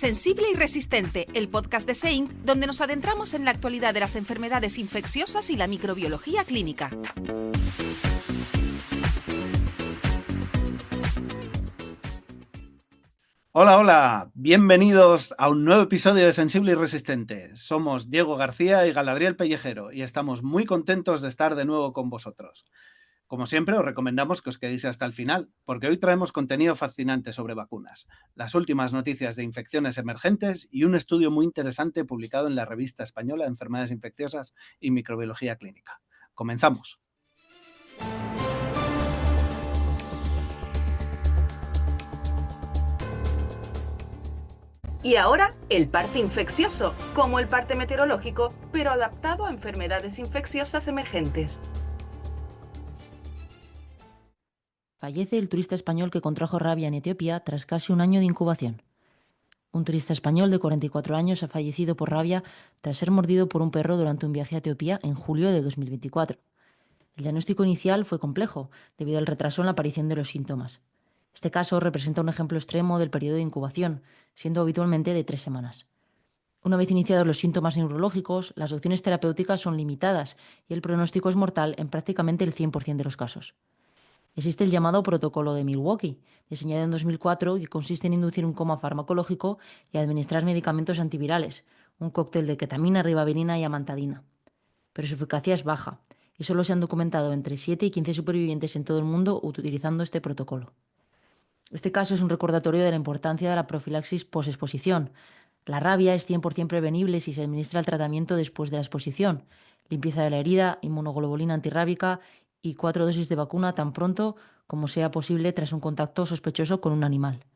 Sensible y Resistente, el podcast de SEINC, donde nos adentramos en la actualidad de las enfermedades infecciosas y la microbiología clínica. Hola, hola, bienvenidos a un nuevo episodio de Sensible y Resistente. Somos Diego García y Galadriel Pellejero y estamos muy contentos de estar de nuevo con vosotros. Como siempre, os recomendamos que os quedéis hasta el final, porque hoy traemos contenido fascinante sobre vacunas, las últimas noticias de infecciones emergentes y un estudio muy interesante publicado en la Revista Española de Enfermedades Infecciosas y Microbiología Clínica. Comenzamos. Y ahora, el parte infeccioso, como el parte meteorológico, pero adaptado a enfermedades infecciosas emergentes. Fallece el turista español que contrajo rabia en Etiopía tras casi un año de incubación. Un turista español de 44 años ha fallecido por rabia tras ser mordido por un perro durante un viaje a Etiopía en julio de 2024. El diagnóstico inicial fue complejo, debido al retraso en la aparición de los síntomas. Este caso representa un ejemplo extremo del periodo de incubación, siendo habitualmente de 3 semanas. Una vez iniciados los síntomas neurológicos, las opciones terapéuticas son limitadas y el pronóstico es mortal en prácticamente el 100% de los casos. Existe el llamado protocolo de Milwaukee, diseñado en 2004, que consiste en inducir un coma farmacológico y administrar medicamentos antivirales, un cóctel de ketamina, ribavirina y amantadina. Pero su eficacia es baja y solo se han documentado entre 7 y 15 supervivientes en todo el mundo utilizando este protocolo. Este caso es un recordatorio de la importancia de la profilaxis posexposición. La rabia es 100% prevenible si se administra el tratamiento después de la exposición, limpieza de la herida, inmunoglobulina antirrábica y 4 dosis de vacuna tan pronto como sea posible tras un contacto sospechoso con un animal.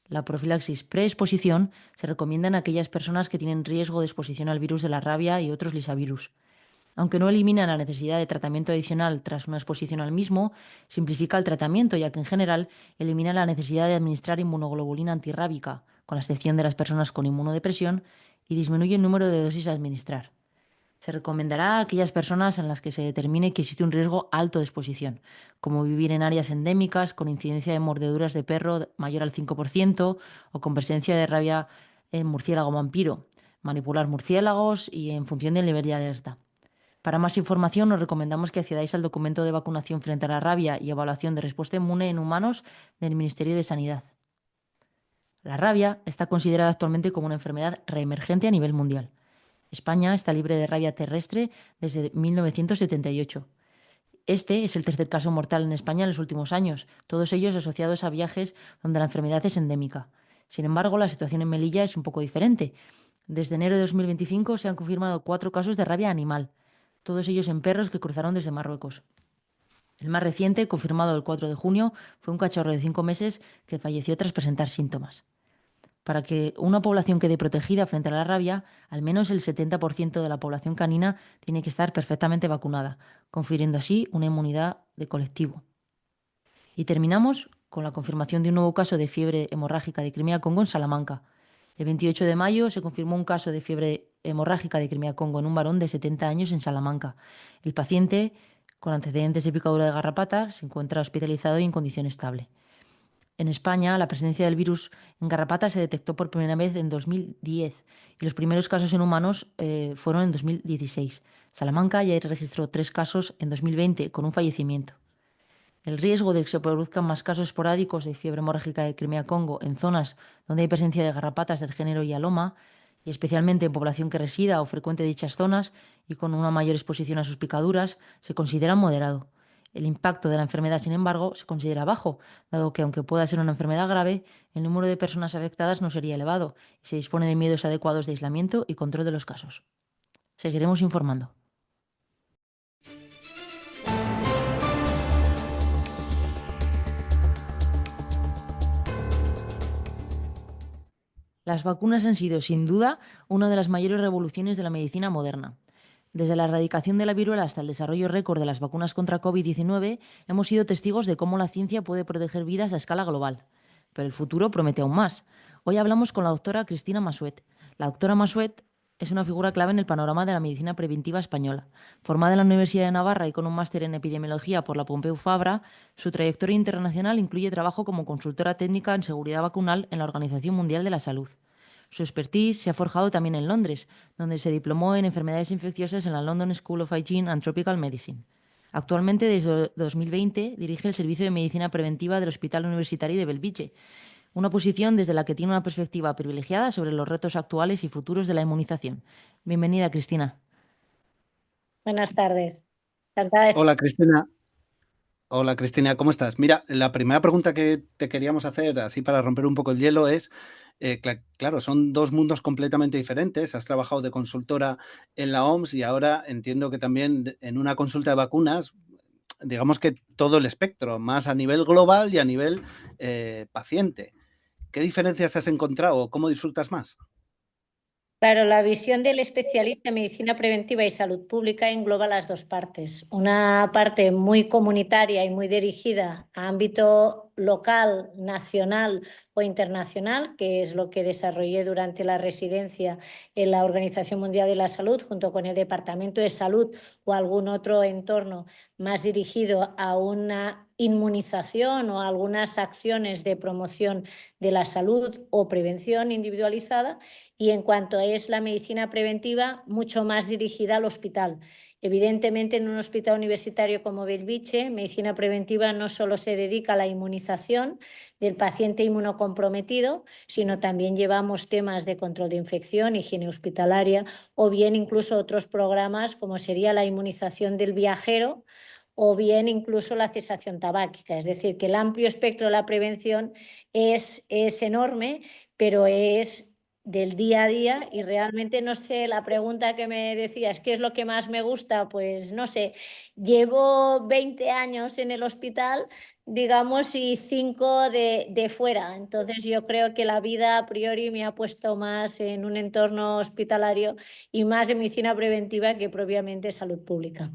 La profilaxis preexposición se recomienda en aquellas personas que tienen riesgo de exposición al virus de la rabia y otros lisavirus. Aunque no elimina la necesidad de tratamiento adicional tras una exposición al mismo, simplifica el tratamiento, ya que en general elimina la necesidad de administrar inmunoglobulina antirrábica, con la excepción de las personas con inmunodepresión, y disminuye el número de dosis a administrar. Se recomendará a aquellas personas en las que se determine que existe un riesgo alto de exposición, como vivir en áreas endémicas con incidencia de mordeduras de perro mayor al 5% o con presencia de rabia en murciélago vampiro, manipular murciélagos y en función del nivel de alerta. Para más información, os recomendamos que accedáis al documento de vacunación frente a la rabia y evaluación de respuesta inmune en humanos del Ministerio de Sanidad. La rabia está considerada actualmente como una enfermedad reemergente a nivel mundial. España está libre de rabia terrestre desde 1978. Este es el tercer caso mortal en España en los últimos años, todos ellos asociados a viajes donde la enfermedad es endémica. Sin embargo, la situación en Melilla es un poco diferente. Desde enero de 2025 se han confirmado 4 casos de rabia animal, todos ellos en perros que cruzaron desde Marruecos. El más reciente, confirmado el 4 de junio, fue un cachorro de 5 meses que falleció tras presentar síntomas. Para que una población quede protegida frente a la rabia, al menos el 70% de la población canina tiene que estar perfectamente vacunada, confiriendo así una inmunidad de colectivo. Y terminamos con la confirmación de un nuevo caso de fiebre hemorrágica de Crimea-Congo en Salamanca. El 28 de mayo se confirmó un caso de fiebre hemorrágica de Crimea-Congo en un varón de 70 años en Salamanca. El paciente, con antecedentes de picadura de garrapata, se encuentra hospitalizado y en condición estable. En España, la presencia del virus en garrapata se detectó por primera vez en 2010 y los primeros casos en humanos fueron en 2016. Salamanca ya registró 3 casos en 2020 con un fallecimiento. El riesgo de que se produzcan más casos esporádicos de fiebre hemorrágica de Crimea-Congo en zonas donde hay presencia de garrapatas del género Hyaloma, y especialmente en población que resida o frecuente dichas zonas y con una mayor exposición a sus picaduras, se considera moderado. El impacto de la enfermedad, sin embargo, se considera bajo, dado que aunque pueda ser una enfermedad grave, el número de personas afectadas no sería elevado y se dispone de medios adecuados de aislamiento y control de los casos. Seguiremos informando. Las vacunas han sido, sin duda, una de las mayores revoluciones de la medicina moderna. Desde la erradicación de la viruela hasta el desarrollo récord de las vacunas contra COVID-19, hemos sido testigos de cómo la ciencia puede proteger vidas a escala global. Pero el futuro promete aún más. Hoy hablamos con la doctora Cristina Massuet. La doctora Massuet es una figura clave en el panorama de la medicina preventiva española. Formada en la Universidad de Navarra y con un máster en epidemiología por la Pompeu Fabra, su trayectoria internacional incluye trabajo como consultora técnica en seguridad vacunal en la Organización Mundial de la Salud. Su expertise se ha forjado también en Londres, donde se diplomó en enfermedades infecciosas en la London School of Hygiene and Tropical Medicine. Actualmente, desde 2020, dirige el Servicio de Medicina Preventiva del Hospital Universitario de Belviche, una posición desde la que tiene una perspectiva privilegiada sobre los retos actuales y futuros de la inmunización. Bienvenida, Cristina. Buenas tardes. Encantada de Hola, Cristina. Hola, Cristina, ¿cómo estás? Mira, la primera pregunta que te queríamos hacer, así para romper un poco el hielo, es, claro, son dos mundos completamente diferentes. Has trabajado de consultora en la OMS y ahora entiendo que también en una consulta de vacunas, digamos que todo el espectro, más a nivel global y a nivel paciente. ¿Qué diferencias has encontrado? ¿Cómo disfrutas más? Claro, la visión del especialista en medicina preventiva y salud pública engloba las dos partes. Una parte muy comunitaria y muy dirigida a ámbito local, nacional o internacional, que es lo que desarrollé durante la residencia en la Organización Mundial de la Salud, junto con el Departamento de Salud o algún otro entorno más dirigido a una inmunización o a algunas acciones de promoción de la salud o prevención individualizada. Y en cuanto es la medicina preventiva, mucho más dirigida al hospital. Evidentemente, en un hospital universitario como Belviche, medicina preventiva no solo se dedica a la inmunización del paciente inmunocomprometido, sino también llevamos temas de control de infección, higiene hospitalaria o bien incluso otros programas como sería la inmunización del viajero o bien incluso la cesación tabáquica. Es decir, que el amplio espectro de la prevención es enorme, pero es del día a día y realmente no sé, la pregunta que me decías, ¿qué es lo que más me gusta? Pues no sé, llevo 20 años en el hospital, digamos, y 5 de fuera. Entonces yo creo que la vida a priori me ha puesto más en un entorno hospitalario y más en medicina preventiva que propiamente salud pública.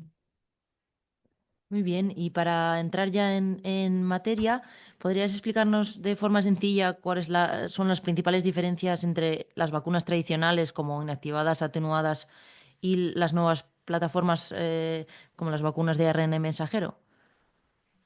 Muy bien, y para entrar ya en materia, ¿podrías explicarnos de forma sencilla cuáles son las principales diferencias entre las vacunas tradicionales como inactivadas, atenuadas y las nuevas plataformas como las vacunas de ARN mensajero?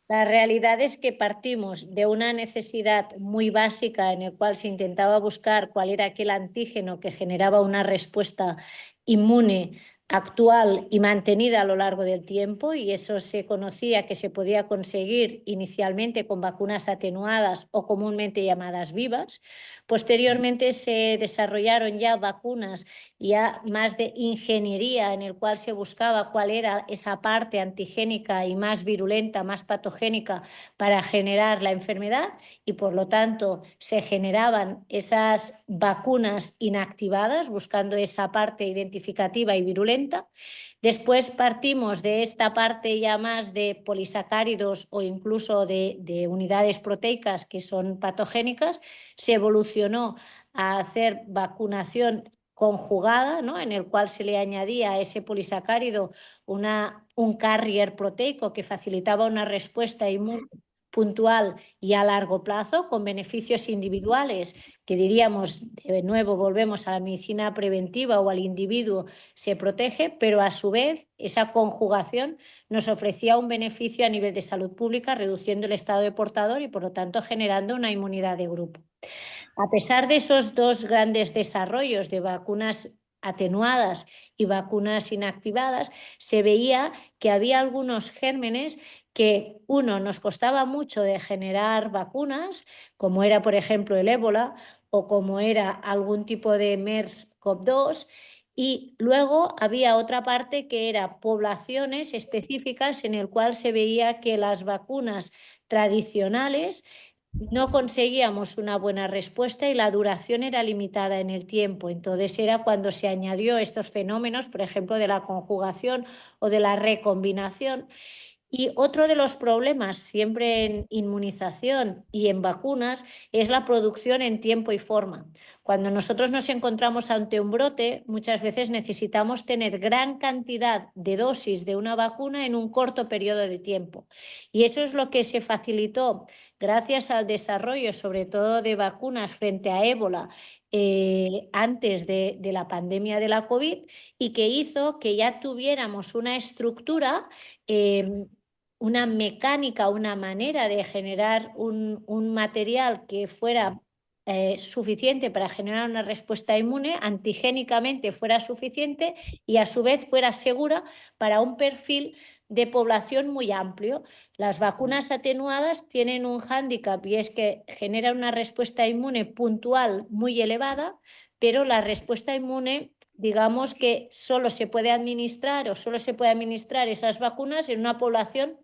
La realidad es que partimos de una necesidad muy básica en el cual se intentaba buscar cuál era aquel antígeno que generaba una respuesta inmune actual y mantenida a lo largo del tiempo, y eso se conocía que se podía conseguir inicialmente con vacunas atenuadas o comúnmente llamadas vivas. Posteriormente se desarrollaron ya vacunas ya más de ingeniería en el cual se buscaba cuál era esa parte antigénica y más virulenta, más patogénica para generar la enfermedad, y por lo tanto se generaban esas vacunas inactivadas buscando esa parte identificativa y virulenta. Después partimos de esta parte ya más de polisacáridos o incluso de unidades proteicas que son patogénicas. Se evolucionó a hacer vacunación conjugada, ¿no? En el cual se le añadía a ese polisacárido un carrier proteico que facilitaba una respuesta inmune puntual y a largo plazo con beneficios individuales que diríamos, de nuevo volvemos a la medicina preventiva o al individuo se protege, pero a su vez esa conjugación nos ofrecía un beneficio a nivel de salud pública, reduciendo el estado de portador y por lo tanto generando una inmunidad de grupo. A pesar de esos dos grandes desarrollos de vacunas atenuadas y vacunas inactivadas, se veía que había algunos gérmenes que, uno, nos costaba mucho de generar vacunas, como era, por ejemplo, el ébola o como era algún tipo de MERS-CoV-2, y luego había otra parte que era poblaciones específicas en el cual se veía que las vacunas tradicionales no conseguíamos una buena respuesta y la duración era limitada en el tiempo. Entonces era cuando se añadió estos fenómenos, por ejemplo, de la conjugación o de la recombinación. Y otro de los problemas siempre en inmunización y en vacunas es la producción en tiempo y forma. Cuando nosotros nos encontramos ante un brote, muchas veces necesitamos tener gran cantidad de dosis de una vacuna en un corto periodo de tiempo. Y eso es lo que se facilitó gracias al desarrollo, sobre todo de vacunas frente a ébola, antes de la pandemia de la COVID, y que hizo que ya tuviéramos una estructura, una mecánica, una manera de generar un material que fuera suficiente para generar una respuesta inmune, antigénicamente fuera suficiente y a su vez fuera segura para un perfil de población muy amplio. Las vacunas atenuadas tienen un hándicap y es que generan una respuesta inmune puntual muy elevada, pero la respuesta inmune, digamos que solo se puede administrar esas vacunas en una población,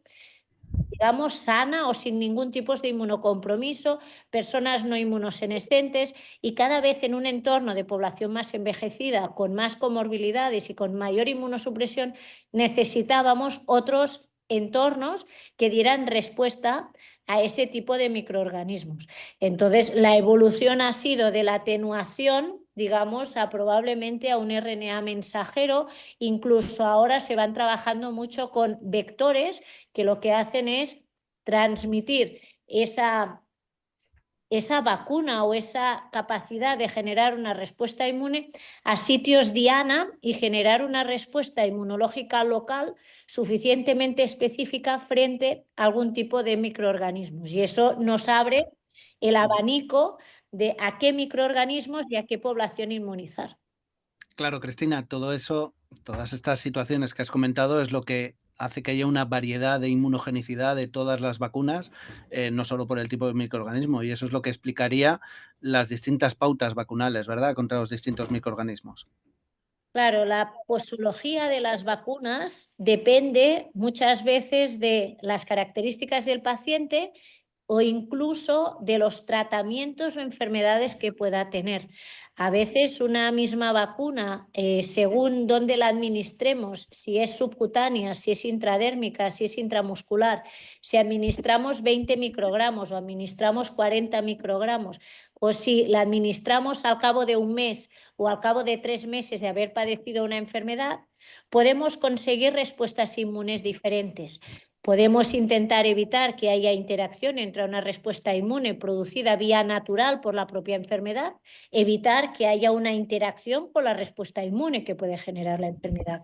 digamos, sana o sin ningún tipo de inmunocompromiso, personas no inmunosenescentes, y cada vez en un entorno de población más envejecida, con más comorbilidades y con mayor inmunosupresión, necesitábamos otros entornos que dieran respuesta a ese tipo de microorganismos. Entonces, la evolución ha sido de la atenuación, digamos, probablemente a un RNA mensajero. Incluso ahora se van trabajando mucho con vectores que lo que hacen es transmitir esa vacuna o esa capacidad de generar una respuesta inmune a sitios diana y generar una respuesta inmunológica local suficientemente específica frente a algún tipo de microorganismos. Y eso nos abre el abanico de a qué microorganismos y a qué población inmunizar. Claro, Cristina, todo eso, todas estas situaciones que has comentado es lo que hace que haya una variedad de inmunogenicidad de todas las vacunas, no solo por el tipo de microorganismo, y eso es lo que explicaría las distintas pautas vacunales, ¿verdad?, contra los distintos microorganismos. Claro, la posología de las vacunas depende muchas veces de las características del paciente o incluso de los tratamientos o enfermedades que pueda tener. A veces una misma vacuna, según dónde la administremos, si es subcutánea, si es intradérmica, si es intramuscular, si administramos 20 microgramos o administramos 40 microgramos, o si la administramos al cabo de un mes o al cabo de 3 meses de haber padecido una enfermedad, podemos conseguir respuestas inmunes diferentes. Podemos intentar evitar que haya interacción entre una respuesta inmune producida vía natural por la propia enfermedad, evitar que haya una interacción con la respuesta inmune que puede generar la enfermedad.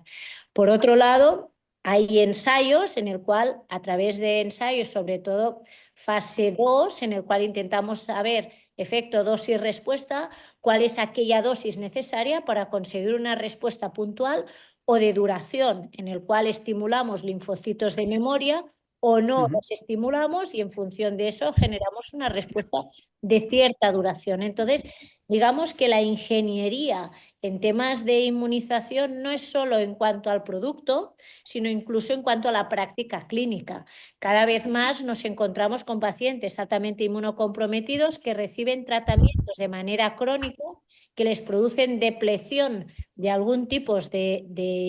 Por otro lado, hay ensayos en el cual, a través de ensayos, sobre todo fase 2, en el cual intentamos saber efecto dosis-respuesta, cuál es aquella dosis necesaria para conseguir una respuesta puntual o de duración, en el cual estimulamos linfocitos de memoria o no los estimulamos y en función de eso generamos una respuesta de cierta duración. Entonces, digamos que la ingeniería en temas de inmunización no es solo en cuanto al producto, sino incluso en cuanto a la práctica clínica. Cada vez más nos encontramos con pacientes altamente inmunocomprometidos que reciben tratamientos de manera crónica que les producen depleción de algún tipo de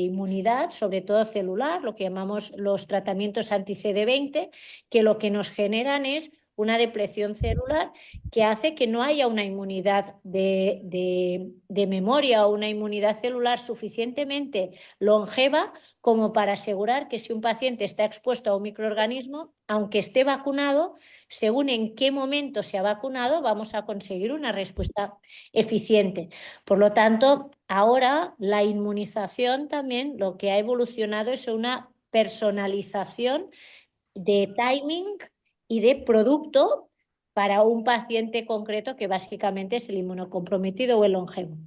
inmunidad, sobre todo celular, lo que llamamos los tratamientos anti-CD20, que lo que nos generan es una depleción celular que hace que no haya una inmunidad de memoria o una inmunidad celular suficientemente longeva como para asegurar que si un paciente está expuesto a un microorganismo, aunque esté vacunado, según en qué momento se ha vacunado, vamos a conseguir una respuesta eficiente. Por lo tanto, ahora la inmunización también lo que ha evolucionado es una personalización de timing y de producto para un paciente concreto que básicamente es el inmunocomprometido o el longevo.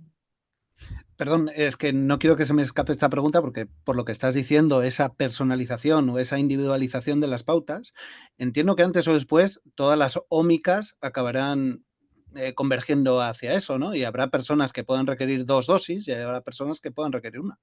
Perdón, es que no quiero que se me escape esta pregunta porque por lo que estás diciendo, esa personalización o esa individualización de las pautas, entiendo que antes o después todas las ómicas acabarán convergiendo hacia eso, ¿no? Y habrá personas que puedan requerir 2 dosis y habrá personas que puedan requerir una.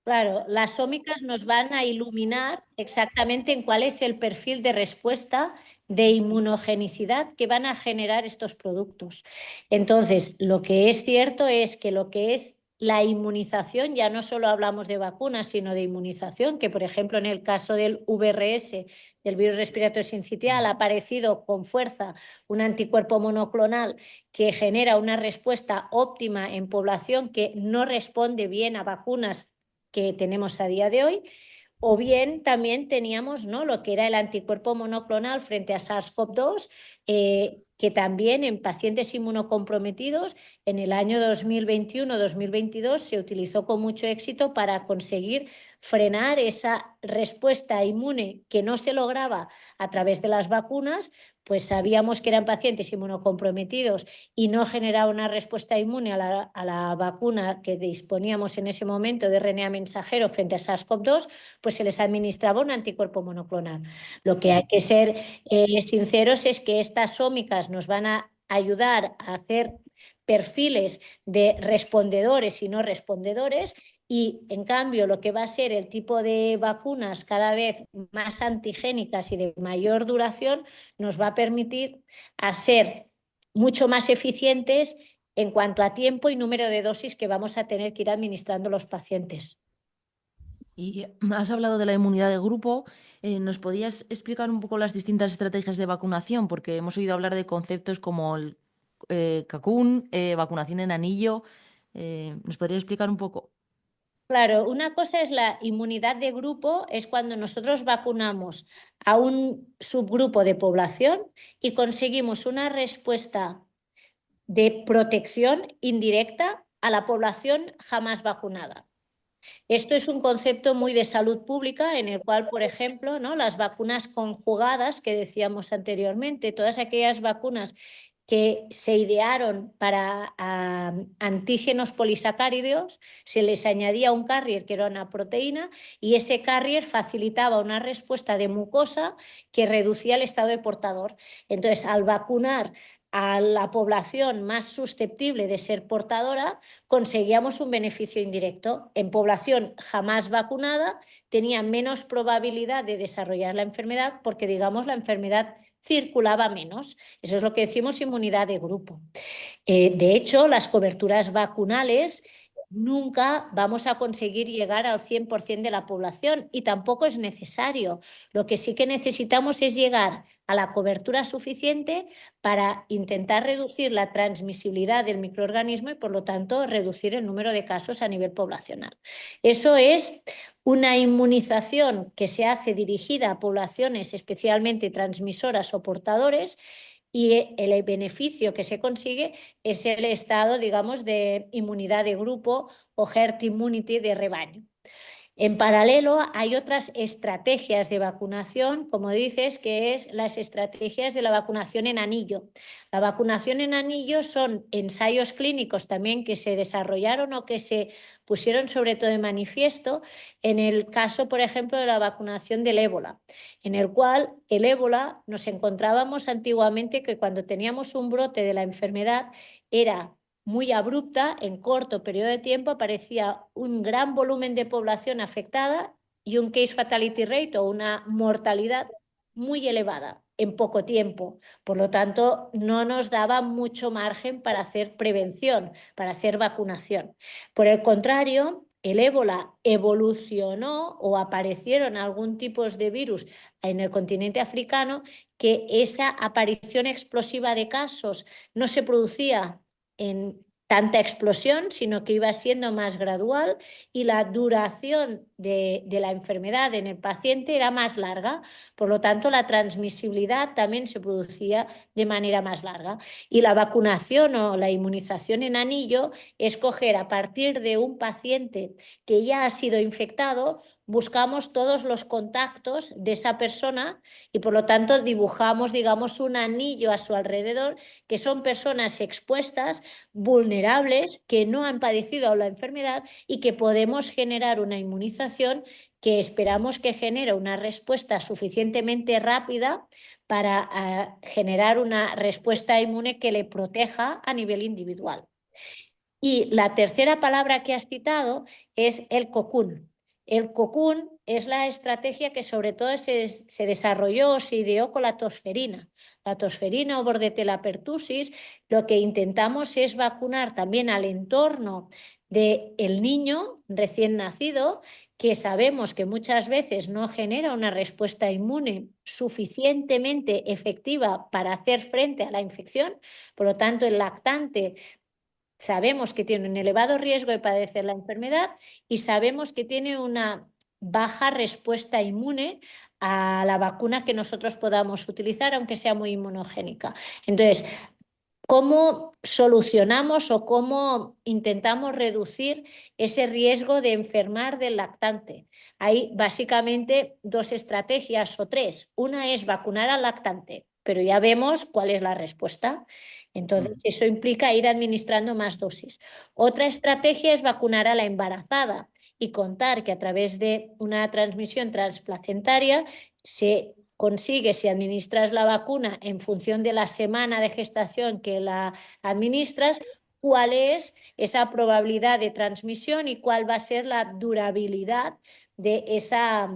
Claro, las ómicas nos van a iluminar exactamente en cuál es el perfil de respuesta de inmunogenicidad que van a generar estos productos. Entonces, lo que es cierto es que lo que es la inmunización, ya no solo hablamos de vacunas, sino de inmunización, que por ejemplo en el caso del VRS, del virus respiratorio sincitial, ha aparecido con fuerza un anticuerpo monoclonal que genera una respuesta óptima en población que no responde bien a vacunas que tenemos a día de hoy, o bien también teníamos, ¿no?, lo que era el anticuerpo monoclonal frente a SARS-CoV-2, que también en pacientes inmunocomprometidos en el año 2021-2022 se utilizó con mucho éxito para conseguir frenar esa respuesta inmune que no se lograba a través de las vacunas, pues sabíamos que eran pacientes inmunocomprometidos y no generaba una respuesta inmune a la vacuna que disponíamos en ese momento de RNA mensajero frente a SARS-CoV-2, pues se les administraba un anticuerpo monoclonal. Lo que hay que ser sinceros es que estas ómicas nos van a ayudar a hacer perfiles de respondedores y no respondedores, y en cambio lo que va a ser el tipo de vacunas cada vez más antigénicas y de mayor duración nos va a permitir a ser mucho más eficientes en cuanto a tiempo y número de dosis que vamos a tener que ir administrando los pacientes. Y has hablado de la inmunidad de grupo. ¿Nos podías explicar un poco las distintas estrategias de vacunación? Porque hemos oído hablar de conceptos como el Cocoon, vacunación en anillo. ¿Nos podrías explicar un poco? Claro, una cosa es la inmunidad de grupo, es cuando nosotros vacunamos a un subgrupo de población y conseguimos una respuesta de protección indirecta a la población jamás vacunada. Esto es un concepto muy de salud pública en el cual, por ejemplo, ¿no?, las vacunas conjugadas que decíamos anteriormente, todas aquellas vacunas que se idearon para antígenos polisacáridos, se les añadía un carrier que era una proteína y ese carrier facilitaba una respuesta de mucosa que reducía el estado de portador. Entonces, al vacunar a la población más susceptible de ser portadora, conseguíamos un beneficio indirecto. En población jamás vacunada tenía menos probabilidad de desarrollar la enfermedad porque, digamos, la enfermedad circulaba menos. Eso es lo que decimos inmunidad de grupo. De hecho, las coberturas vacunales nunca vamos a conseguir llegar al 100% de la población y tampoco es necesario. Lo que sí que necesitamos es llegar a la cobertura suficiente para intentar reducir la transmisibilidad del microorganismo y, por lo tanto, reducir el número de casos a nivel poblacional. Eso es una inmunización que se hace dirigida a poblaciones especialmente transmisoras o portadores, y el beneficio que se consigue es el estado, digamos, de inmunidad de grupo o herd immunity de rebaño. En paralelo, hay otras estrategias de vacunación, como dices, que es las estrategias de la vacunación en anillo. La vacunación en anillo son ensayos clínicos también que se desarrollaron o que se pusieron sobre todo de manifiesto en el caso, por ejemplo, de la vacunación del ébola, en el cual el ébola nos encontrábamos antiguamente que cuando teníamos un brote de la enfermedad era muy abrupta, en corto periodo de tiempo aparecía un gran volumen de población afectada y un case fatality rate o una mortalidad muy elevada en poco tiempo. Por lo tanto, no nos daba mucho margen para hacer prevención, para hacer vacunación. Por el contrario, el ébola evolucionó o aparecieron algún tipo de virus en el continente africano que esa aparición explosiva de casos no se producía en tanta explosión, sino que iba siendo más gradual y la duración de la enfermedad en el paciente era más larga. Por lo tanto, la transmisibilidad también se producía de manera más larga. Y la vacunación o la inmunización en anillo es coger a partir de un paciente que ya ha sido infectado, buscamos todos los contactos de esa persona y, por lo tanto, dibujamos, digamos, un anillo a su alrededor, que son personas expuestas, vulnerables, que no han padecido la enfermedad y que podemos generar una inmunización que esperamos que genere una respuesta suficientemente rápida para generar una respuesta inmune que le proteja a nivel individual. Y la tercera palabra que has citado es el Cocoon. El Cocoon es la estrategia que sobre todo se desarrolló o se ideó con la tosferina. La tosferina o Bordetella pertussis, lo que intentamos es vacunar también al entorno del niño recién nacido, que sabemos que muchas veces no genera una respuesta inmune suficientemente efectiva para hacer frente a la infección. Por lo tanto, el lactante sabemos que tiene un elevado riesgo de padecer la enfermedad y sabemos que tiene una baja respuesta inmune a la vacuna que nosotros podamos utilizar, aunque sea muy inmunogénica. Entonces, ¿Cómo solucionamos o cómo intentamos reducir ese riesgo de enfermar del lactante? Hay básicamente dos estrategias o tres. Una es vacunar al lactante, pero ya vemos cuál es la respuesta. Entonces, eso implica ir administrando más dosis. Otra estrategia es vacunar a la embarazada y contar que a través de una transmisión transplacentaria se consigue, si administras la vacuna en función de la semana de gestación que la administras, cuál es esa probabilidad de transmisión y cuál va a ser la durabilidad de esa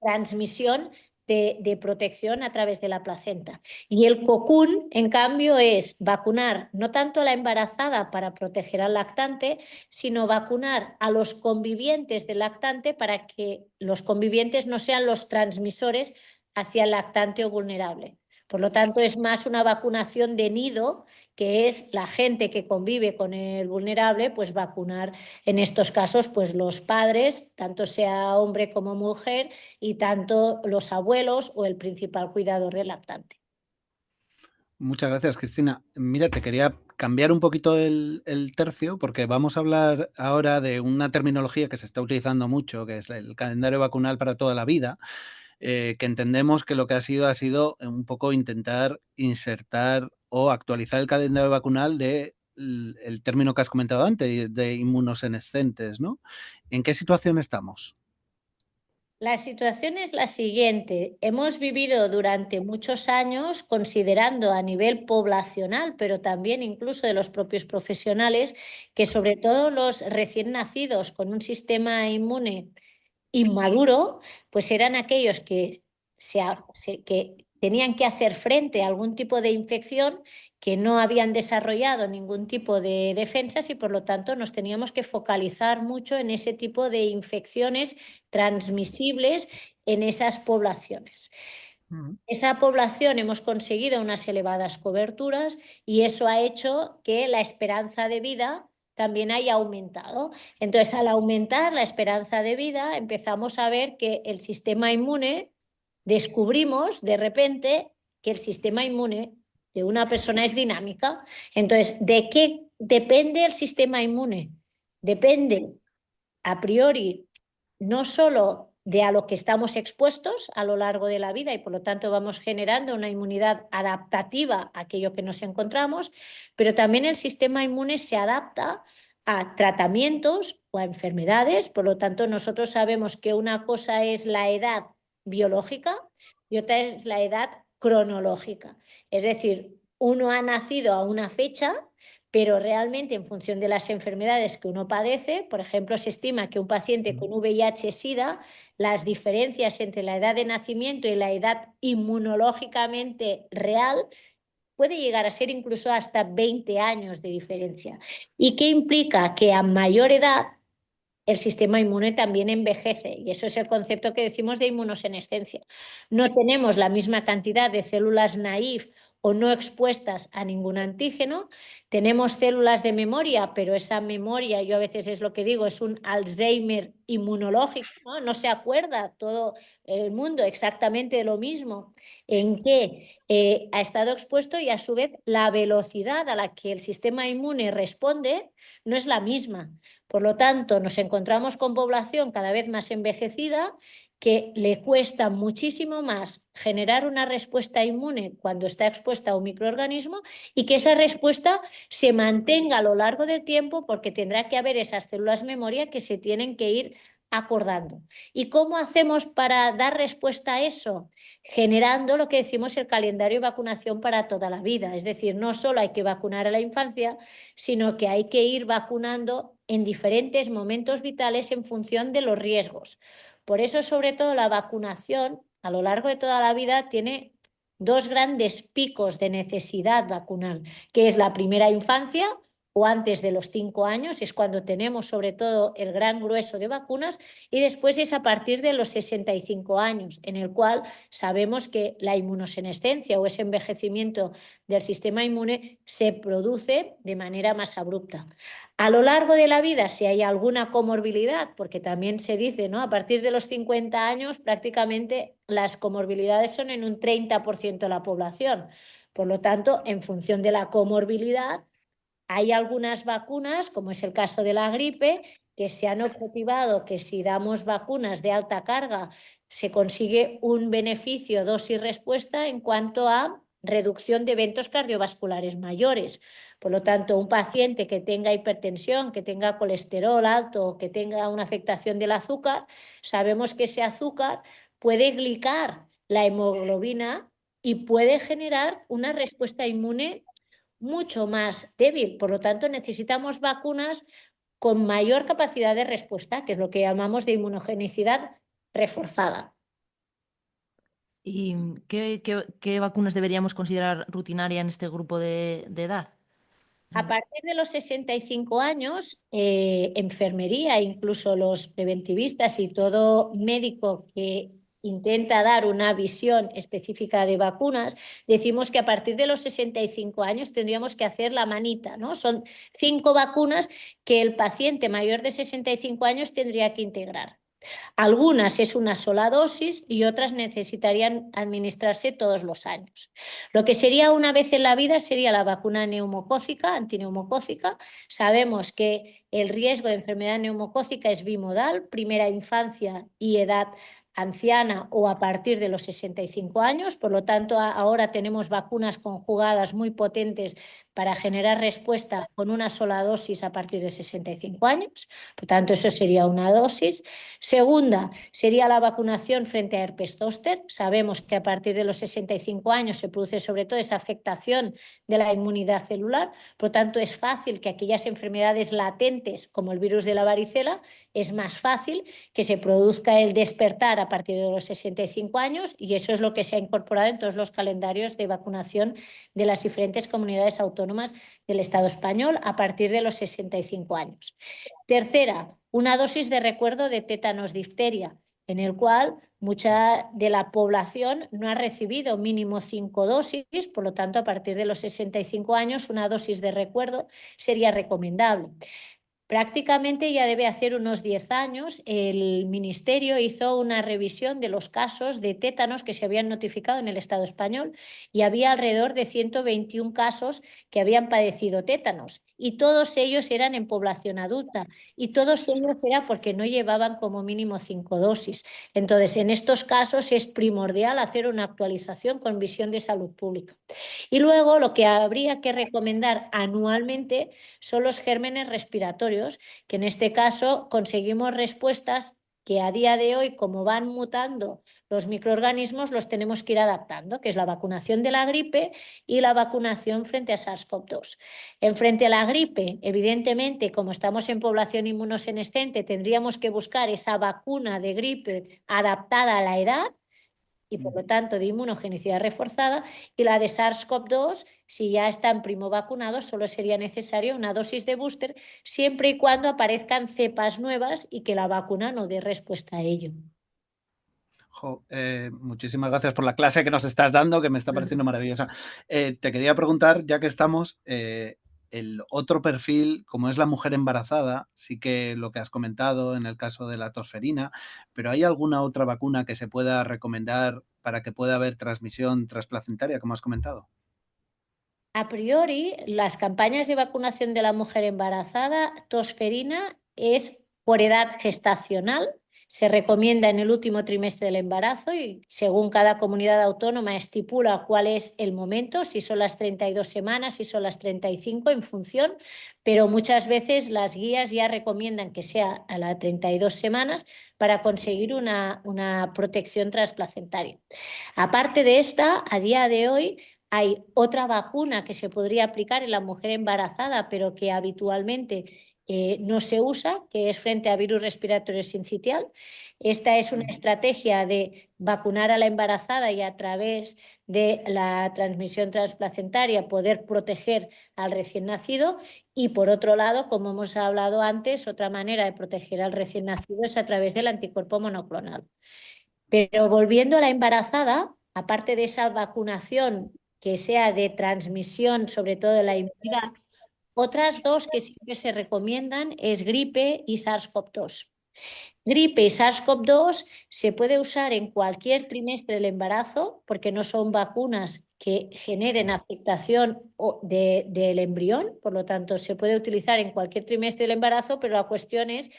transmisión de protección a través de la placenta. Y el COCUN, en cambio, es vacunar no tanto a la embarazada para proteger al lactante, sino vacunar a los convivientes del lactante para que los convivientes no sean los transmisores hacia el lactante o vulnerable. Por lo tanto, es más una vacunación de nido, que es la gente que convive con el vulnerable, pues vacunar en estos casos pues los padres, tanto sea hombre como mujer, y tanto los abuelos o el principal cuidador del lactante. Muchas gracias, Cristina. Mira, te quería cambiar un poquito el tercio porque vamos a hablar ahora de una terminología que se está utilizando mucho, que es el calendario vacunal para toda la vida, que entendemos que lo que ha sido un poco intentar insertar o actualizar el calendario vacunal de el término que has comentado antes, de inmunosenescentes, ¿no? ¿En qué situación estamos? La situación es la siguiente. Hemos vivido durante muchos años considerando a nivel poblacional, pero también incluso de los propios profesionales, que sobre todo los recién nacidos con un sistema inmune inmaduro, pues eran aquellos que tenían que hacer frente a algún tipo de infección, que no habían desarrollado ningún tipo de defensas y por lo tanto nos teníamos que focalizar mucho en ese tipo de infecciones transmisibles en esas poblaciones. Esa población hemos conseguido unas elevadas coberturas y eso ha hecho que la esperanza de vida también haya aumentado. Entonces, al aumentar la esperanza de vida, empezamos a ver que el sistema inmune, descubrimos de repente que el sistema inmune de una persona es dinámica. Entonces, ¿de qué depende el sistema inmune? Depende a priori no solo de a lo que estamos expuestos a lo largo de la vida y por lo tanto vamos generando una inmunidad adaptativa a aquello que nos encontramos, pero también el sistema inmune se adapta a tratamientos o a enfermedades. Por lo tanto, nosotros sabemos que una cosa es la edad biológica y otra es la edad cronológica. Es decir, uno ha nacido a una fecha, pero realmente en función de las enfermedades que uno padece, por ejemplo, se estima que un paciente con VIH-Sida, las diferencias entre la edad de nacimiento y la edad inmunológicamente real puede llegar a ser incluso hasta 20 años de diferencia. ¿Y qué implica? Que a mayor edad el sistema inmune también envejece y eso es el concepto que decimos de inmunosenescencia. No tenemos la misma cantidad de células naïf o no expuestas a ningún antígeno. Tenemos células de memoria, pero esa memoria, yo a veces es lo que digo, es un Alzheimer inmunológico, ¿no? No se acuerda todo el mundo exactamente de lo mismo en que ha estado expuesto y a su vez la velocidad a la que el sistema inmune responde no es la misma. Por lo tanto, nos encontramos con población cada vez más envejecida que le cuesta muchísimo más generar una respuesta inmune cuando está expuesta a un microorganismo y que esa respuesta se mantenga a lo largo del tiempo porque tendrá que haber esas células memoria que se tienen que ir acordando. ¿Y cómo hacemos para dar respuesta a eso? Generando lo que decimos el calendario de vacunación para toda la vida. Es decir, no solo hay que vacunar a la infancia, sino que hay que ir vacunando en diferentes momentos vitales en función de los riesgos. Por eso, sobre todo, la vacunación a lo largo de toda la vida tiene dos grandes picos de necesidad vacunal, que es la primera infancia o antes de los 5 años, es cuando tenemos sobre todo el gran grueso de vacunas, y después es a partir de los 65 años, en el cual sabemos que la inmunosenescencia o ese envejecimiento del sistema inmune se produce de manera más abrupta. A lo largo de la vida, si hay alguna comorbilidad, porque también se dice, ¿no? A partir de los 50 años prácticamente las comorbilidades son en un 30% de la población. Por lo tanto, en función de la comorbilidad, hay algunas vacunas, como es el caso de la gripe, que se han objetivado que si damos vacunas de alta carga se consigue un beneficio dosis-respuesta en cuanto a reducción de eventos cardiovasculares mayores. Por lo tanto, un paciente que tenga hipertensión, que tenga colesterol alto, que tenga una afectación del azúcar, sabemos que ese azúcar puede glicar la hemoglobina y puede generar una respuesta inmune mucho más débil. Por lo tanto, necesitamos vacunas con mayor capacidad de respuesta, que es lo que llamamos de inmunogenicidad reforzada. ¿Y qué vacunas deberíamos considerar rutinaria en este grupo de edad? A partir de los 65 años, enfermería, incluso los preventivistas y todo médico que intenta dar una visión específica de vacunas, decimos que a partir de los 65 años tendríamos que hacer la manita, ¿no? Son 5 vacunas que el paciente mayor de 65 años tendría que integrar. Algunas es una sola dosis y otras necesitarían administrarse todos los años. Lo que sería una vez en la vida sería la vacuna neumocócica, antineumocócica. Sabemos que el riesgo de enfermedad neumocócica es bimodal, primera infancia y edad anciana o a partir de los 65 años. Por lo tanto, ahora tenemos vacunas conjugadas muy potentes para generar respuesta con una sola dosis a partir de 65 años. Por tanto, eso sería una dosis. Segunda, sería la vacunación frente a herpes zóster. Sabemos que a partir de los 65 años se produce sobre todo esa afectación de la inmunidad celular. Por tanto, es fácil que aquellas enfermedades latentes, como el virus de la varicela, es más fácil que se produzca el despertar a partir de los 65 años y eso es lo que se ha incorporado en todos los calendarios de vacunación de las diferentes comunidades autónomas del Estado español a partir de los 65 años. Tercera, una dosis de recuerdo de tétanos difteria, en el cual mucha de la población no ha recibido mínimo 5 dosis, por lo tanto, a partir de los 65 años, una dosis de recuerdo sería recomendable. Prácticamente ya debe hacer unos 10 años, el Ministerio hizo una revisión de los casos de tétanos que se habían notificado en el Estado español y había alrededor de 121 casos que habían padecido tétanos y todos ellos eran en población adulta y todos ellos era porque no llevaban como mínimo 5 dosis. Entonces, en estos casos es primordial hacer una actualización con visión de salud pública. Y luego lo que habría que recomendar anualmente son los gérmenes respiratorios, que en este caso conseguimos respuestas que a día de hoy, como van mutando los microorganismos, los tenemos que ir adaptando, que es la vacunación de la gripe y la vacunación frente a SARS-CoV-2. En frente a la gripe, evidentemente, como estamos en población inmunosenescente, tendríamos que buscar esa vacuna de gripe adaptada a la edad y por lo tanto de inmunogenicidad reforzada, y la de SARS-CoV-2, si ya están primo vacunados, solo sería necesaria una dosis de booster, siempre y cuando aparezcan cepas nuevas y que la vacuna no dé respuesta a ello. Muchísimas gracias por la clase que nos estás dando, que me está pareciendo maravillosa. Te quería preguntar, ya que estamos, el otro perfil, como es la mujer embarazada, sí que lo que has comentado en el caso de la tosferina, pero ¿hay alguna otra vacuna que se pueda recomendar para que pueda haber transmisión transplacentaria, como has comentado? A priori, las campañas de vacunación de la mujer embarazada, tosferina, es por edad gestacional. Se recomienda en el último trimestre del embarazo y según cada comunidad autónoma estipula cuál es el momento, si son las 32 semanas, si son las 35 en función, pero muchas veces las guías ya recomiendan que sea a las 32 semanas para conseguir una protección transplacentaria. Aparte de esta, a día de hoy hay otra vacuna que se podría aplicar en la mujer embarazada, pero que habitualmente no se usa, que es frente a virus respiratorio sincitial. Esta es una estrategia de vacunar a la embarazada y a través de la transmisión transplacentaria poder proteger al recién nacido. Y por otro lado, como hemos hablado antes, otra manera de proteger al recién nacido es a través del anticuerpo monoclonal. Pero volviendo a la embarazada, aparte de esa vacunación que sea de transmisión, sobre todo de la inmunidad, otras dos que siempre se recomiendan es gripe y SARS-CoV-2. Gripe y SARS-CoV-2 se puede usar en cualquier trimestre del embarazo porque no son vacunas que generen afectación del embrión, por lo tanto se puede utilizar en cualquier trimestre del embarazo, pero la cuestión es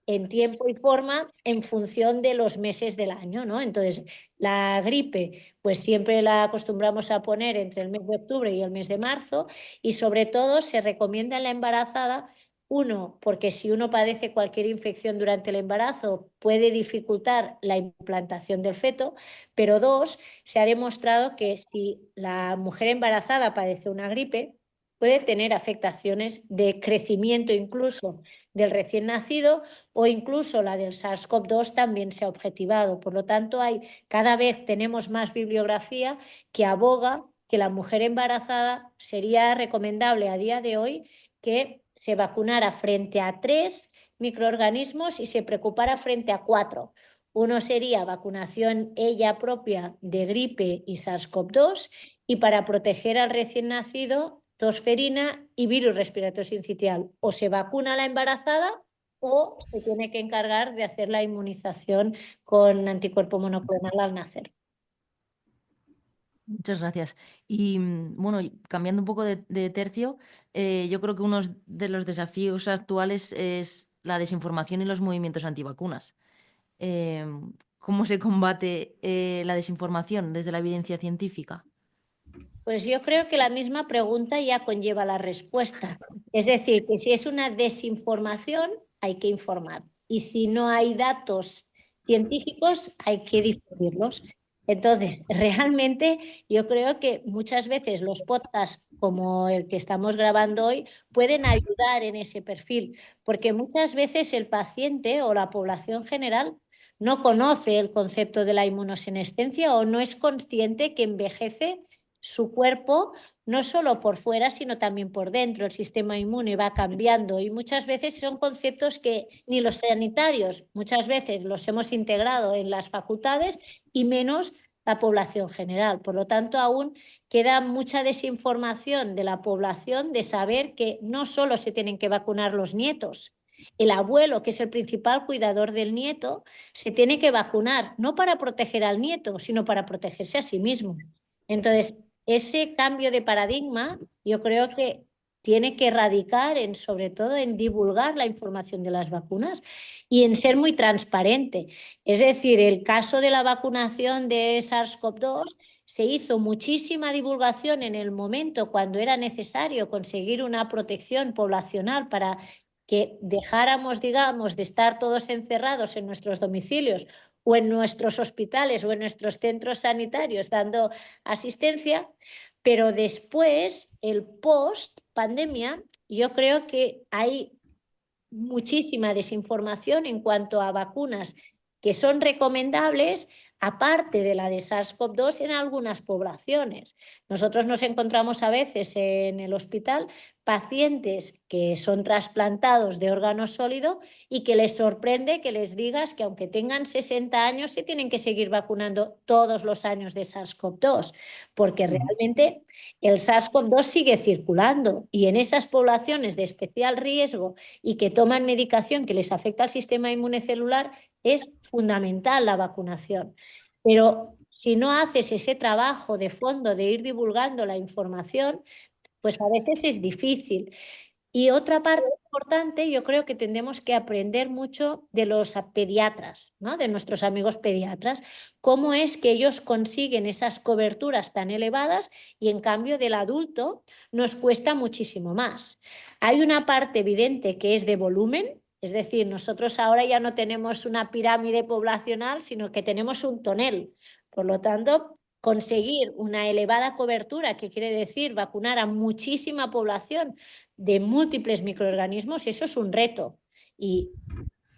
en tiempo y forma en función de los meses del año, ¿no? Entonces, la gripe, pues siempre la acostumbramos a poner entre el mes de octubre y el mes de marzo, y sobre todo se recomienda en la embarazada, uno, porque si uno padece cualquier infección durante el embarazo puede dificultar la implantación del feto, pero dos, se ha demostrado que si la mujer embarazada padece una gripe, puede tener afectaciones de crecimiento incluso del recién nacido, o incluso la del SARS-CoV-2 también se ha objetivado. Por lo tanto, cada vez tenemos más bibliografía que aboga que la mujer embarazada sería recomendable a día de hoy que se vacunara frente a 3 microorganismos y se preocupara frente a 4. Uno sería vacunación ella propia de gripe y SARS-CoV-2, y para proteger al recién nacido, tosferina y virus respiratorio sincitial. O se vacuna a la embarazada o se tiene que encargar de hacer la inmunización con anticuerpo monoclonal al nacer. Muchas gracias. Y bueno, cambiando un poco de tercio, yo creo que uno de los desafíos actuales es la desinformación y los movimientos antivacunas. ¿Cómo se combate la desinformación desde la evidencia científica? Pues yo creo que la misma pregunta ya conlleva la respuesta. Es decir, que si es una desinformación, hay que informar. Y si no hay datos científicos, hay que difundirlos. Entonces, realmente yo creo que muchas veces los podcasts como el que estamos grabando hoy pueden ayudar en ese perfil, porque muchas veces el paciente o la población general no conoce el concepto de la inmunosenescencia o no es consciente que envejece su cuerpo, no solo por fuera, sino también por dentro. El sistema inmune va cambiando y muchas veces son conceptos que ni los sanitarios, muchas veces los hemos integrado en las facultades y menos la población general. Por lo tanto, aún queda mucha desinformación de la población de saber que no solo se tienen que vacunar los nietos. El abuelo, que es el principal cuidador del nieto, se tiene que vacunar, no para proteger al nieto, sino para protegerse a sí mismo. Entonces, ese cambio de paradigma yo creo que tiene que radicar sobre todo en divulgar la información de las vacunas y en ser muy transparente. Es decir, el caso de la vacunación de SARS-CoV-2 se hizo muchísima divulgación en el momento cuando era necesario conseguir una protección poblacional para que dejáramos, digamos, de estar todos encerrados en nuestros domicilios o en nuestros hospitales o en nuestros centros sanitarios dando asistencia, pero después, el post-pandemia, yo creo que hay muchísima desinformación en cuanto a vacunas que son recomendables, aparte de la de SARS-CoV-2 en algunas poblaciones. Nosotros nos encontramos a veces en el hospital pacientes que son trasplantados de órgano sólido y que les sorprende que les digas que aunque tengan 60 años se tienen que seguir vacunando todos los años de SARS-CoV-2, porque realmente el SARS-CoV-2 sigue circulando y en esas poblaciones de especial riesgo y que toman medicación que les afecta al sistema inmune celular es fundamental la vacunación. Pero si no haces ese trabajo de fondo de ir divulgando la información, pues a veces es difícil. Y otra parte importante, yo creo que tendremos que aprender mucho de los pediatras, ¿no? De nuestros amigos pediatras, cómo es que ellos consiguen esas coberturas tan elevadas y en cambio del adulto nos cuesta muchísimo más. Hay una parte evidente que es de volumen, es decir, nosotros ahora ya no tenemos una pirámide poblacional, sino que tenemos un tonel. Por lo tanto, conseguir una elevada cobertura, que quiere decir vacunar a muchísima población de múltiples microorganismos, eso es un reto. Y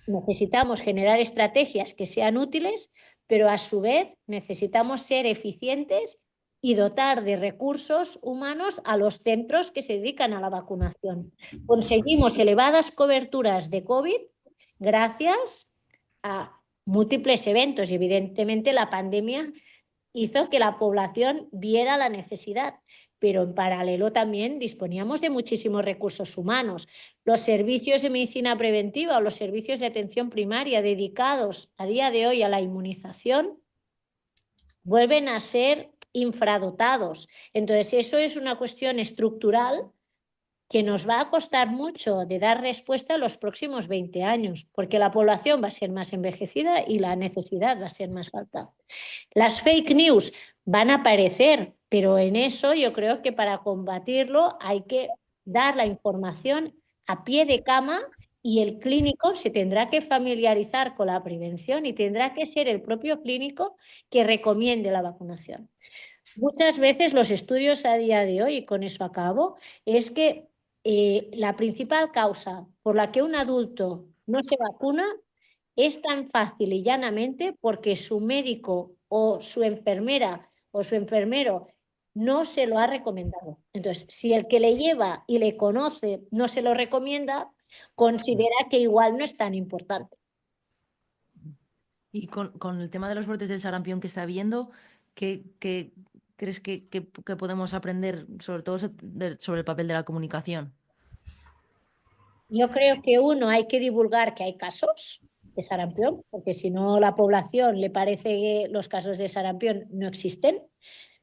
necesitamos generar estrategias que sean útiles, pero a su vez necesitamos ser eficientes y dotar de recursos humanos a los centros que se dedican a la vacunación. Conseguimos elevadas coberturas de COVID gracias a múltiples eventos y evidentemente la pandemia hizo que la población viera la necesidad, pero en paralelo también disponíamos de muchísimos recursos humanos. Los servicios de medicina preventiva o los servicios de atención primaria dedicados a día de hoy a la inmunización vuelven a ser infradotados. Entonces, eso es una cuestión estructural que nos va a costar mucho de dar respuesta en los próximos 20 años, porque la población va a ser más envejecida y la necesidad va a ser más alta. Las fake news van a aparecer, pero en eso yo creo que para combatirlo hay que dar la información a pie de cama y el clínico se tendrá que familiarizar con la prevención y tendrá que ser el propio clínico que recomiende la vacunación. Muchas veces los estudios a día de hoy, y con eso acabo, es que la principal causa por la que un adulto no se vacuna es tan fácil y llanamente porque su médico o su enfermera o su enfermero no se lo ha recomendado. Entonces, si el que le lleva y le conoce no se lo recomienda, considera que igual no es tan importante. Y con el tema de los brotes del sarampión que está habiendo, ¿qué crees que podemos aprender, sobre todo sobre el papel de la comunicación? Yo creo que hay que divulgar que hay casos de sarampión, porque si no a la población le parece que los casos de sarampión no existen.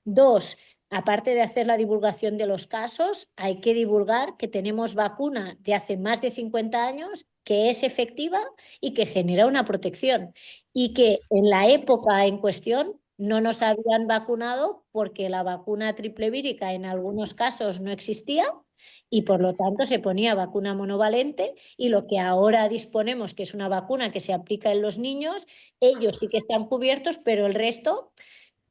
2, aparte de hacer la divulgación de los casos, hay que divulgar que tenemos vacuna de hace más de 50 años que es efectiva y que genera una protección. Y que en la época en cuestión no nos habían vacunado porque la vacuna triple vírica en algunos casos no existía y por lo tanto se ponía vacuna monovalente, y lo que ahora disponemos, que es una vacuna que se aplica en los niños, ellos sí que están cubiertos, pero el resto...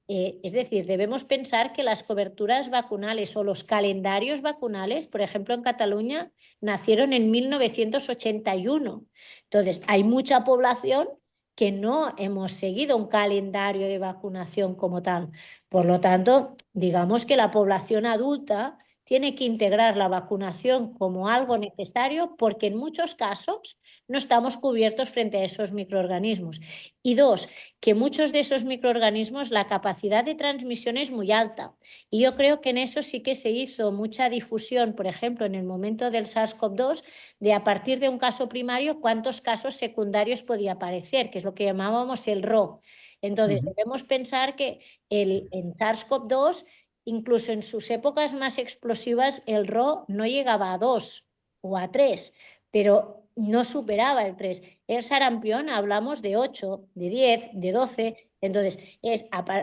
es decir, debemos pensar que las coberturas vacunales o los calendarios vacunales, por ejemplo, en Cataluña, nacieron en 1981. Entonces, hay mucha población que no hemos seguido un calendario de vacunación como tal. Por lo tanto, digamos que la población adulta tiene que integrar la vacunación como algo necesario porque en muchos casos no estamos cubiertos frente a esos microorganismos. Y 2, que muchos de esos microorganismos la capacidad de transmisión es muy alta. Y yo creo que en eso sí que se hizo mucha difusión, por ejemplo, en el momento del SARS-CoV-2, de a partir de un caso primario, cuántos casos secundarios podía aparecer, que es lo que llamábamos el RO. Entonces, debemos pensar que en SARS-CoV-2, incluso en sus épocas más explosivas, el RO no llegaba a 2 o a 3, pero no superaba el 3. El sarampión hablamos de 8, de 10, de 12. Entonces,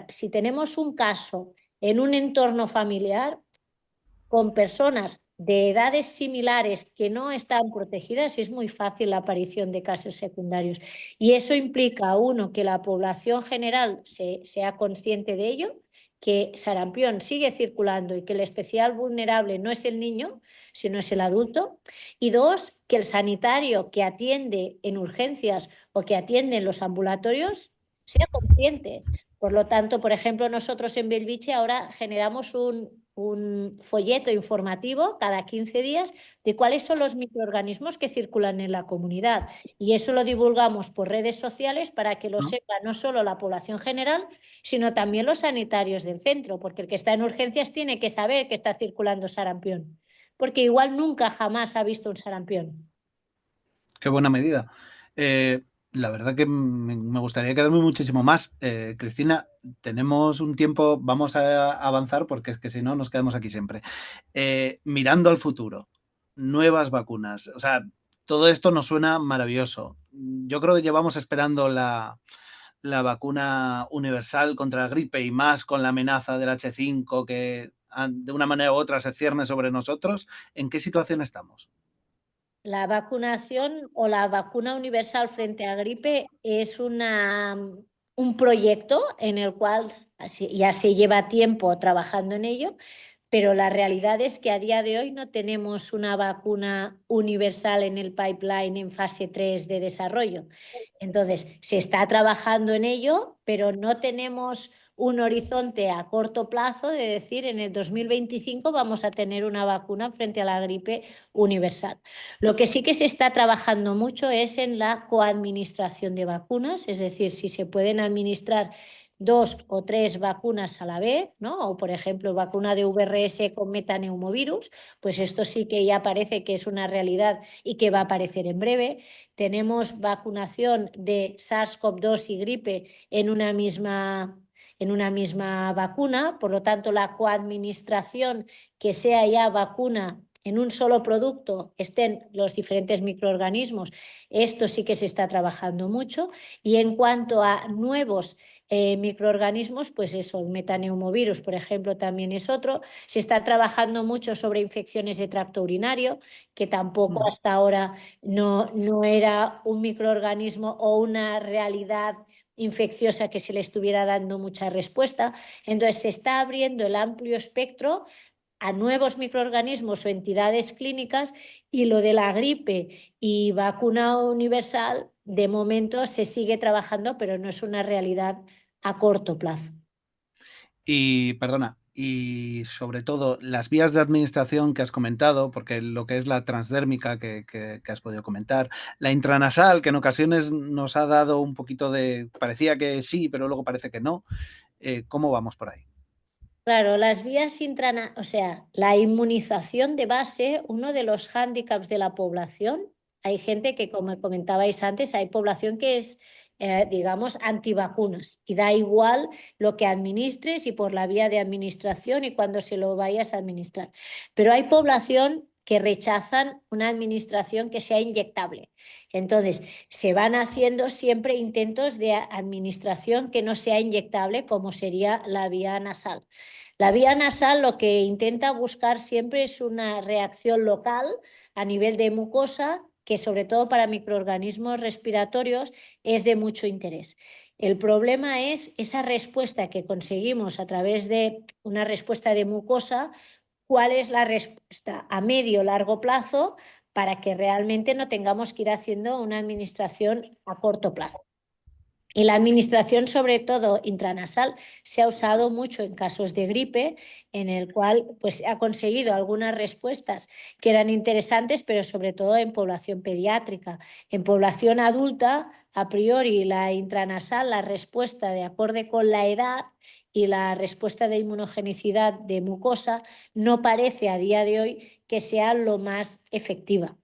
si tenemos un caso en un entorno familiar con personas de edades similares que no están protegidas, es muy fácil la aparición de casos secundarios. Y eso implica, uno, que la población general sea consciente de ello, que sarampión sigue circulando y que el especial vulnerable no es el niño, sino es el adulto. Y 2, que el sanitario que atiende en urgencias o que atiende en los ambulatorios sea consciente. Por lo tanto, por ejemplo, nosotros en Bellvitge ahora generamos un folleto informativo cada 15 días de cuáles son los microorganismos que circulan en la comunidad. Y eso lo divulgamos por redes sociales para que lo sepa no solo la población general, sino también los sanitarios del centro, porque el que está en urgencias tiene que saber que está circulando sarampión, porque igual nunca jamás ha visto un sarampión. Qué buena medida. La verdad que me gustaría quedarme muchísimo más. Cristina, tenemos un tiempo, vamos a avanzar porque es que si no nos quedamos aquí siempre. Mirando al futuro, nuevas vacunas, o sea, todo esto nos suena maravilloso. Yo creo que llevamos esperando la vacuna universal contra la gripe y más con la amenaza del H5 que de una manera u otra se cierne sobre nosotros. ¿En qué situación estamos? La vacunación o la vacuna universal frente a gripe es un proyecto en el cual ya se lleva tiempo trabajando en ello, pero la realidad es que a día de hoy no tenemos una vacuna universal en el pipeline en fase 3 de desarrollo. Entonces, se está trabajando en ello, pero no tenemos un horizonte a corto plazo de decir en el 2025 vamos a tener una vacuna frente a la gripe universal. Lo que sí que se está trabajando mucho es en la coadministración de vacunas, es decir, si se pueden administrar 2 o 3 vacunas a la vez, ¿no? O por ejemplo, vacuna de VRS con metaneumovirus, pues esto sí que ya parece que es una realidad y que va a aparecer en breve. Tenemos vacunación de SARS-CoV-2 y gripe en una misma en una misma vacuna, por lo tanto la coadministración que sea ya vacuna en un solo producto estén los diferentes microorganismos, esto sí que se está trabajando mucho. Y en cuanto a nuevos microorganismos, pues eso, el metaneumovirus, por ejemplo, también es otro. Se está trabajando mucho sobre infecciones de tracto urinario, que tampoco hasta ahora no era un microorganismo o una realidad infecciosa que se le estuviera dando mucha respuesta. Entonces se está abriendo el amplio espectro a nuevos microorganismos o entidades clínicas, y lo de la gripe y vacuna universal de momento se sigue trabajando, pero no es una realidad a corto plazo. Y perdona, y sobre todo las vías de administración que has comentado, porque lo que es la transdérmica que has podido comentar, la intranasal, que en ocasiones nos ha dado un poquito de, parecía que sí, pero luego parece que no. ¿Cómo vamos por ahí? Claro, las vías intranasales, o sea, la inmunización de base, uno de los hándicaps de la población, hay gente que, como comentabais antes, hay población que es, digamos, antivacunas y da igual lo que administres y por la vía de administración y cuando se lo vayas a administrar. Pero hay población que rechazan una administración que sea inyectable. Entonces, se van haciendo siempre intentos de administración que no sea inyectable, como sería la vía nasal. La vía nasal lo que intenta buscar siempre es una reacción local a nivel de mucosa, que sobre todo para microorganismos respiratorios es de mucho interés. El problema es esa respuesta que conseguimos a través de una respuesta de mucosa, cuál es la respuesta a medio o largo plazo para que realmente no tengamos que ir haciendo una administración a corto plazo. Y la administración, sobre todo intranasal, se ha usado mucho en casos de gripe, en el cual pues, se ha conseguido algunas respuestas que eran interesantes, pero sobre todo en población pediátrica. En población adulta, a priori, la intranasal, la respuesta de acorde con la edad y la respuesta de inmunogenicidad de mucosa no parece a día de hoy que sea lo más efectiva.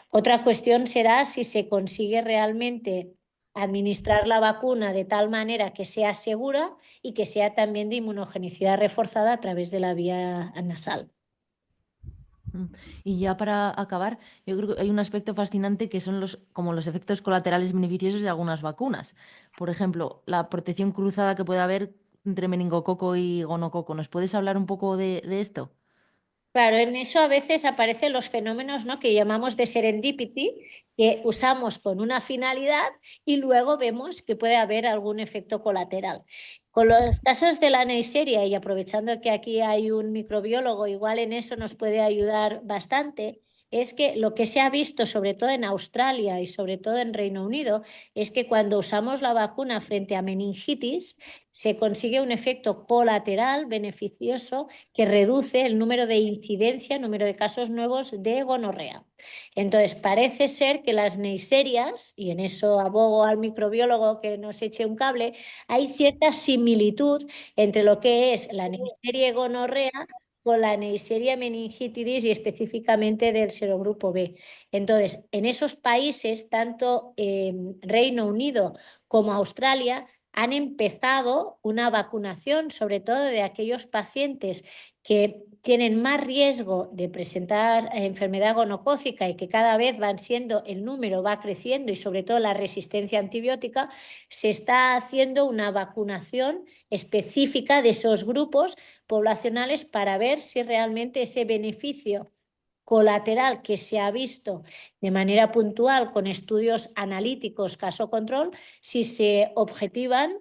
Otra cuestión será si se consigue realmente administrar la vacuna de tal manera que sea segura y que sea también de inmunogenicidad reforzada a través de la vía nasal. Y ya para acabar, yo creo que hay un aspecto fascinante que son como los efectos colaterales beneficiosos de algunas vacunas. Por ejemplo, la protección cruzada que puede haber entre meningococo y gonococo. ¿Nos puedes hablar un poco de esto? Claro, en eso a veces aparecen los fenómenos, ¿no?, que llamamos de serendipity, que usamos con una finalidad y luego vemos que puede haber algún efecto colateral. Con los casos de la Neisseria, y aprovechando que aquí hay un microbiólogo, igual en eso nos puede ayudar bastante, es que lo que se ha visto sobre todo en Australia y sobre todo en Reino Unido es que cuando usamos la vacuna frente a meningitis se consigue un efecto colateral beneficioso que reduce el número de incidencia, número de casos nuevos de gonorrea. Entonces, parece ser que las neiserias, y en eso abogo al microbiólogo que nos eche un cable, hay cierta similitud entre lo que es la neisseria y gonorrea con la Neisseria meningitidis y específicamente del serogrupo B. Entonces, en esos países, tanto Reino Unido como Australia, han empezado una vacunación, sobre todo de aquellos pacientes que tienen más riesgo de presentar enfermedad gonocócica y que cada vez van siendo, el número va creciendo y sobre todo la resistencia antibiótica, se está haciendo una vacunación específica de esos grupos poblacionales para ver si realmente ese beneficio colateral que se ha visto de manera puntual con estudios analíticos caso control, si se objetivan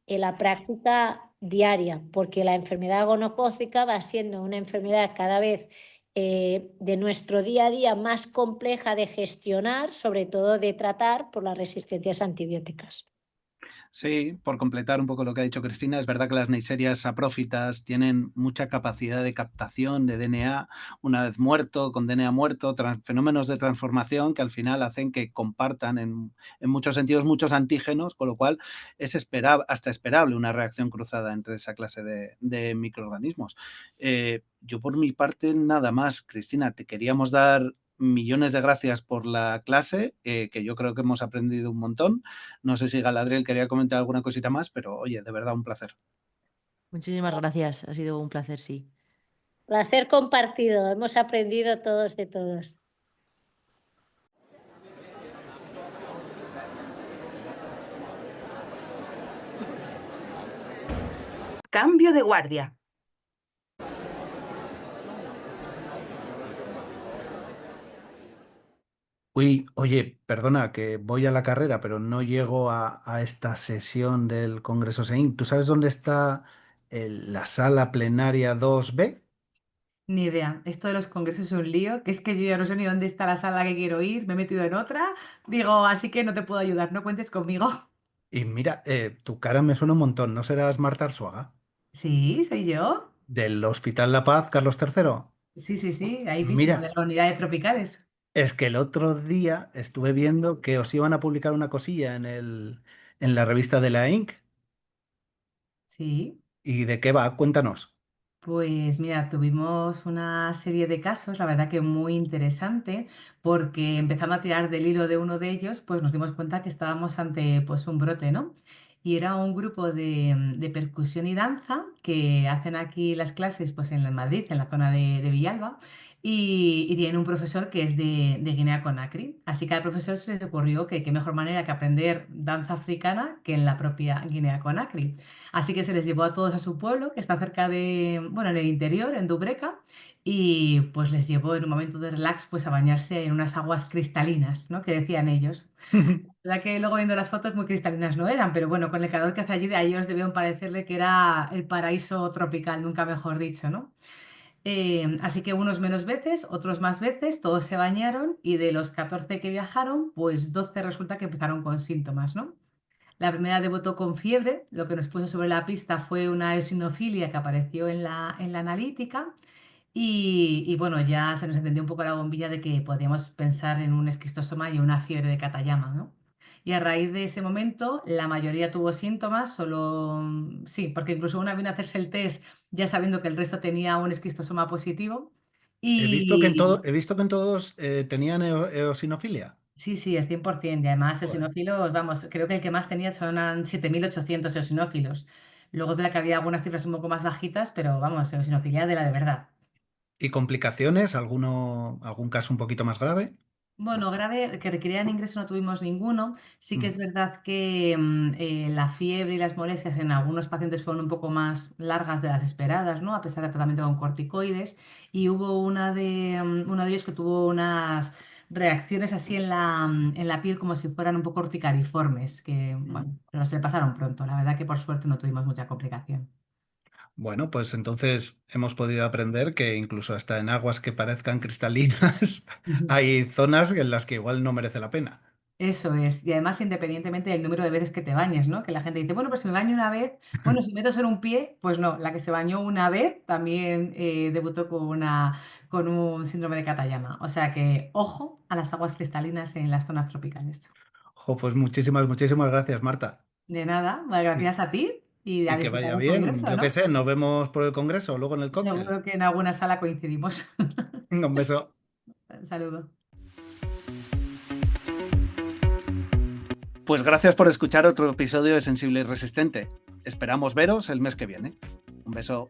en la práctica diaria, porque la enfermedad gonocócica va siendo una enfermedad cada vez de nuestro día a día más compleja de gestionar, sobre todo de tratar por las resistencias antibióticas. Sí, por completar un poco lo que ha dicho Cristina, es verdad que las neiserias saprófitas tienen mucha capacidad de captación de DNA una vez muerto, con DNA muerto, fenómenos de transformación que al final hacen que compartan en muchos sentidos muchos antígenos, con lo cual es hasta esperable una reacción cruzada entre esa clase de microorganismos. Yo por mi parte nada más, Cristina, te queríamos dar millones de gracias por la clase, que yo creo que hemos aprendido un montón. No sé si Galadriel quería comentar alguna cosita más, pero oye, de verdad un placer. Muchísimas gracias, ha sido un placer, sí. Placer compartido, hemos aprendido todos de todos. Cambio de guardia. Uy, oye, perdona que voy a la carrera, pero no llego a esta sesión del Congreso SEIN. ¿Tú sabes dónde está la sala plenaria 2B? Ni idea. Esto de los congresos es un lío, que es que yo ya no sé ni dónde está la sala que quiero ir, me he metido en otra. Digo, así que no te puedo ayudar, no cuentes conmigo. Y mira, tu cara me suena un montón. ¿No serás Marta Arzuaga? Sí, soy yo. ¿Del Hospital La Paz, Carlos III? Sí, sí, sí, ahí mismo, de Mira, la unidad de tropicales. es que el otro día estuve viendo que os iban a publicar una cosilla en la revista de la Inc. Sí. ¿Y de qué va? Cuéntanos. Pues mira, tuvimos una serie de casos, la verdad que muy interesante, porque empezando a tirar del hilo de uno de ellos, pues nos dimos cuenta que estábamos ante pues un brote, ¿no? Y era un grupo de percusión y danza que hacen aquí las clases pues en Madrid, en la zona de Villalba, y tienen un profesor que es de Guinea-Conakry. Así que al profesor se le ocurrió que qué mejor manera que aprender danza africana que en la propia Guinea-Conakry. Así que se les llevó a todos a su pueblo, que está cerca de, bueno, en el interior, en Dubreca, y pues les llevó en un momento de relax pues a bañarse en unas aguas cristalinas, ¿no? Que decían ellos. La verdad que luego viendo las fotos muy cristalinas no eran, pero bueno, con el calor que hace allí, de ahí os debieron parecerle que era el paraíso tropical, nunca mejor dicho, ¿no? Así que unos menos veces, otros más veces, todos se bañaron y de los 14 que viajaron, pues 12 resulta que empezaron con síntomas, ¿no? La primera debutó con fiebre, lo que nos puso sobre la pista fue una eosinofilia que apareció en la analítica y bueno, ya se nos encendió un poco la bombilla de que podíamos pensar en un esquistosoma y una fiebre de Katayama, ¿no? Y a raíz de ese momento, la mayoría tuvo síntomas, solo sí, porque incluso una vino a hacerse el test ya sabiendo que el resto tenía un esquistosoma positivo. Y He visto que en todos tenían eosinofilia. sí, sí, el 100%. Y además, Joder. eosinófilos, vamos, creo que el que más tenía son 7.800 eosinófilos. Luego de que había algunas cifras un poco más bajitas, pero vamos, eosinofilia de la de verdad. ¿Y complicaciones? ¿Algún caso un poquito más grave? Bueno, grave, que requerían ingreso no tuvimos ninguno. Sí que Mm. es verdad que la fiebre y las molestias en algunos pacientes fueron un poco más largas de las esperadas, ¿no? A pesar del tratamiento con corticoides. Y hubo uno de ellos que tuvo unas reacciones así en la piel como si fueran un poco urticariformes, que, Mm. bueno, pero se le pasaron pronto. La verdad que por suerte no tuvimos mucha complicación. Bueno, pues entonces hemos podido aprender que incluso hasta en aguas que parezcan cristalinas hay zonas en las que igual no merece la pena. Eso es, y además independientemente del número de veces que te bañes, ¿no? Que la gente dice, bueno, pues si me baño una vez, bueno, si meto solo un pie, pues no, la que se bañó una vez también debutó con un síndrome de Katayama. O sea que ojo a las aguas cristalinas en las zonas tropicales. Jo, pues muchísimas gracias, Marta. De nada, pues Y, gracias a ti y a y que disfrutar vaya del bien. congreso, Yo qué ¿no? sé, nos vemos por el Congreso, luego en el cóctel. Seguro que en alguna sala coincidimos. Un beso. Un saludo. Pues gracias por escuchar otro episodio de Sensible y Resistente. Esperamos veros el mes que viene. Un beso.